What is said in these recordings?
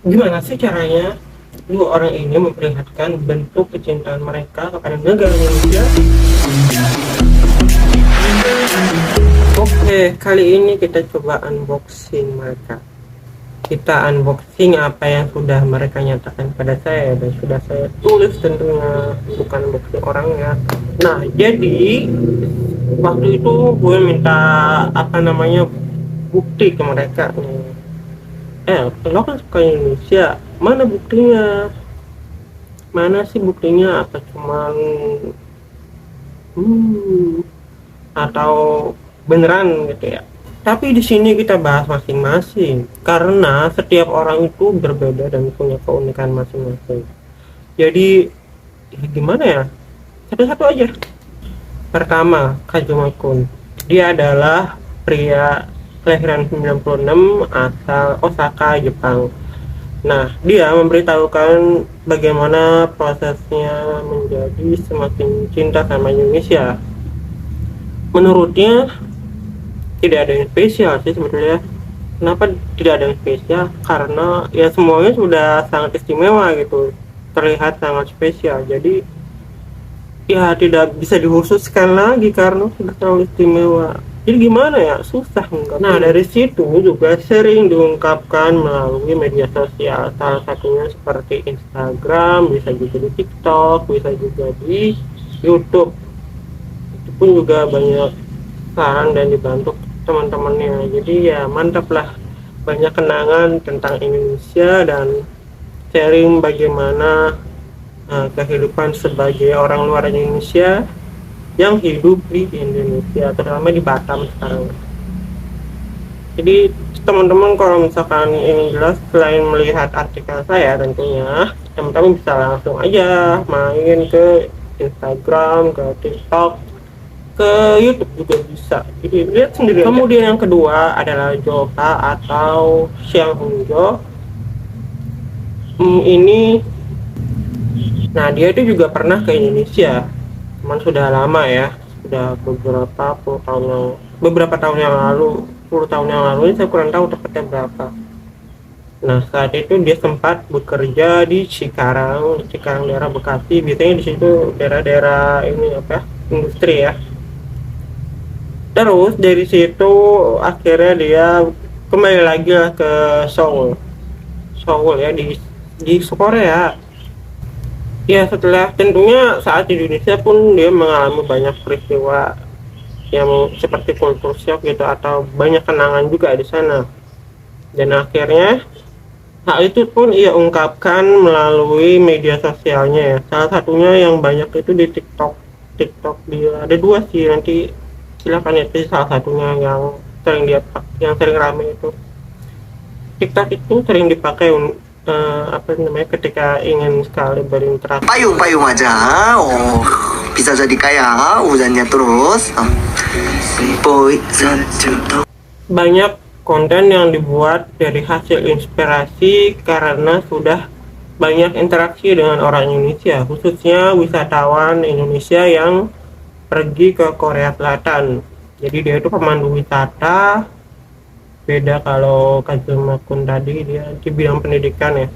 Gimana sih caranya dua orang ini memperlihatkan bentuk kecintaan mereka kepada negara Indonesia? Oke, kali ini kita coba unboxing mereka. Kita unboxing apa yang sudah mereka nyatakan pada saya dan sudah saya tulis, tentunya bukan unboxing orangnya. Nah, jadi waktu itu gue minta bukti ke mereka nih. Lo kan suka Indonesia, mana buktinya? Mana sih buktinya? Apa cuman atau beneran gitu ya? Tapi di sini kita bahas masing-masing karena setiap orang itu berbeda dan punya keunikan masing-masing. Jadi ya gimana ya? Satu-satu aja. Pertama, Kazuma Kun. Dia adalah pria kelahiran 96 asal Osaka, Jepang. Nah, dia memberitahukan bagaimana prosesnya menjadi semakin cinta sama Indonesia. Menurutnya tidak ada yang spesial sih sebetulnya. Kenapa tidak ada yang spesial? Karena ya semuanya sudah sangat istimewa gitu, terlihat sangat spesial. Jadi ya tidak bisa dikhususkan lagi karena sudah terlalu istimewa. Jadi gimana ya, susah enggak. Nah, dari situ juga sering diungkapkan melalui media sosial, salah satunya seperti Instagram, bisa juga di TikTok, bisa juga di YouTube. Itu pun juga banyak saran dan dibantu teman-temannya. Jadi ya mantap lah, banyak kenangan tentang Indonesia dan sharing bagaimana kehidupan sebagai orang luar Indonesia yang hidup di Indonesia, terutama di Batam sekarang. Jadi teman-teman kalau misalkan ingin jelas selain melihat artikel saya, tentunya teman-teman bisa langsung aja main ke Instagram, ke TikTok, ke YouTube juga bisa. Jadi lihat sendiri. Kemudian yang kedua adalah Joka atau Xiang Hongjo. Ini, nah dia itu juga pernah ke Indonesia, cuman sudah lama ya, sudah beberapa tahun yang lalu, 10 tahun yang lalu, ini saya kurang tahu tepatnya berapa. Nah, saat itu dia sempat bekerja di Cikarang daerah Bekasi. Biasanya di situ daerah-daerah ini industri ya. Terus dari situ akhirnya dia kembali lagi lah ke Seoul ya, di Korea. Ya, setelah tentunya saat di Indonesia pun dia mengalami banyak peristiwa yang seperti kultur shock gitu, atau banyak kenangan juga di sana. Dan akhirnya hal itu pun ia ungkapkan melalui media sosialnya ya. Salah satunya yang banyak itu di TikTok. Dia ada dua sih, nanti silakan lihat salah satunya yang sering rame itu. TikTok itu sering dipakai ketika ingin sekali berinteraksi. Payung-payung aja, oh bisa jadi kaya hujannya terus. Boy, Banyak konten yang dibuat dari hasil inspirasi karena sudah banyak interaksi dengan orang Indonesia, khususnya wisatawan Indonesia yang pergi ke Korea Selatan. Jadi dia itu pemandu wisata. Beda kalau Kazuma Kun tadi, dia di bidang pendidikan ya.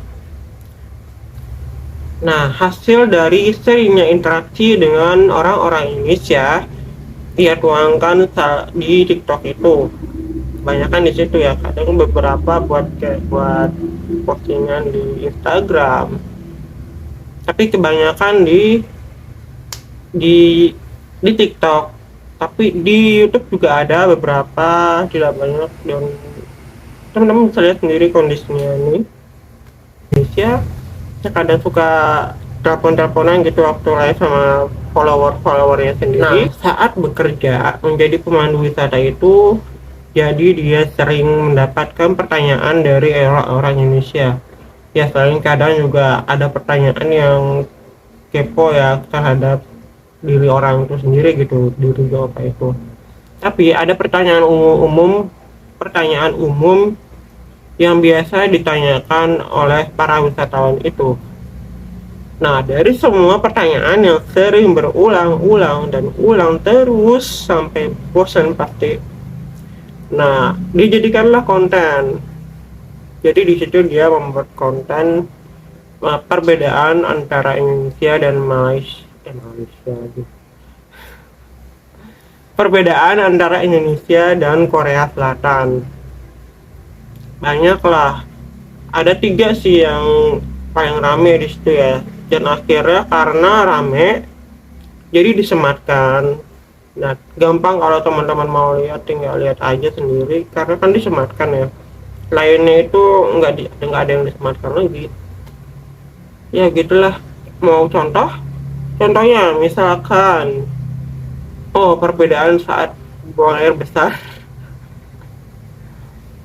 Nah, hasil dari seringnya interaksi dengan orang-orang Indonesia ia tuangkan di TikTok itu. Kebanyakan di situ ya, kadang beberapa buat postingan di Instagram. Tapi kebanyakan di TikTok. Tapi di YouTube juga ada beberapa, tidak banyak, dan teman-teman bisa lihat sendiri kondisinya ini. Indonesia kadang suka telepon-teleponan gitu waktu live sama followernya sendiri. Nah, saat bekerja menjadi pemandu wisata itu, jadi dia sering mendapatkan pertanyaan dari orang Indonesia. Ya, selain kadang juga ada pertanyaan yang kepo ya terhadap diri orang itu sendiri gitu, diri apa itu. Tapi ada pertanyaan umum yang biasa ditanyakan oleh para wisatawan itu. Nah, dari semua pertanyaan yang sering berulang-ulang dan ulang terus sampai bosan pasti. Nah, dijadikanlah konten. Jadi di situ dia membuat konten perbedaan antara Indonesia dan Malaysia gitu. Perbedaan antara Indonesia dan Korea Selatan. Banyak lah, ada 3 sih yang paling rame di situ ya. Dan akhirnya karena rame jadi disematkan. Nah, gampang kalau teman-teman mau lihat, tinggal lihat aja sendiri karena kan disematkan ya. Lainnya itu nggak ada yang disematkan lagi. Ya gitulah. Mau contohnya misalkan, oh, perbedaan saat buang air besar.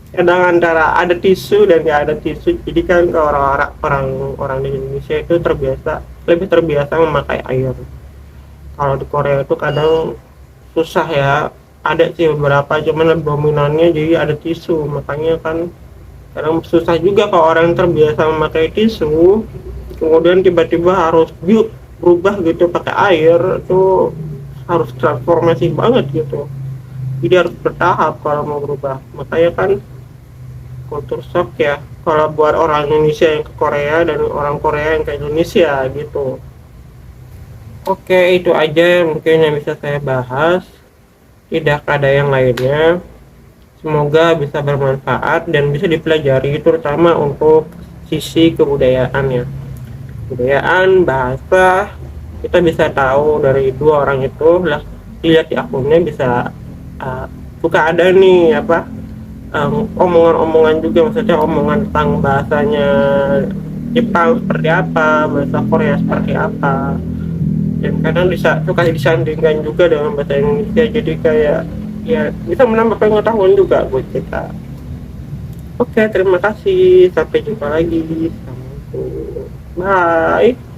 Kadang antara ada tisu dan nggak ada tisu. Jadi kan orang di Indonesia itu lebih terbiasa memakai air. Kalau di Korea itu kadang susah ya. Ada sih beberapa, cuman dominannya jadi ada tisu. Makanya kan kadang susah juga kalau orang yang terbiasa memakai tisu, kemudian tiba-tiba harus berubah gitu pakai air, itu harus transformasi banget gitu. Jadi harus bertahap kalau mau berubah. Makanya kan kultur shock ya kalau buat orang Indonesia yang ke Korea dan orang Korea yang ke Indonesia gitu. Oke, itu aja mungkin yang bisa saya bahas, tidak ada yang lainnya. Semoga bisa bermanfaat dan bisa dipelajari, terutama untuk sisi kebudayaan ya, kebudayaan, bahasa. Kita bisa tahu dari 2 orang itu lah, dilihat di akunnya bisa suka ada nih apa, omongan-omongan juga, maksudnya omongan tentang bahasanya Jepang seperti apa, bahasa Korea seperti apa, dan kadang suka disandingkan juga dengan bahasa Indonesia, jadi kayak ya bisa menambah pengetahuan juga buat kita. Oke, terima kasih, sampai jumpa lagi. Assalamualaikum, bye.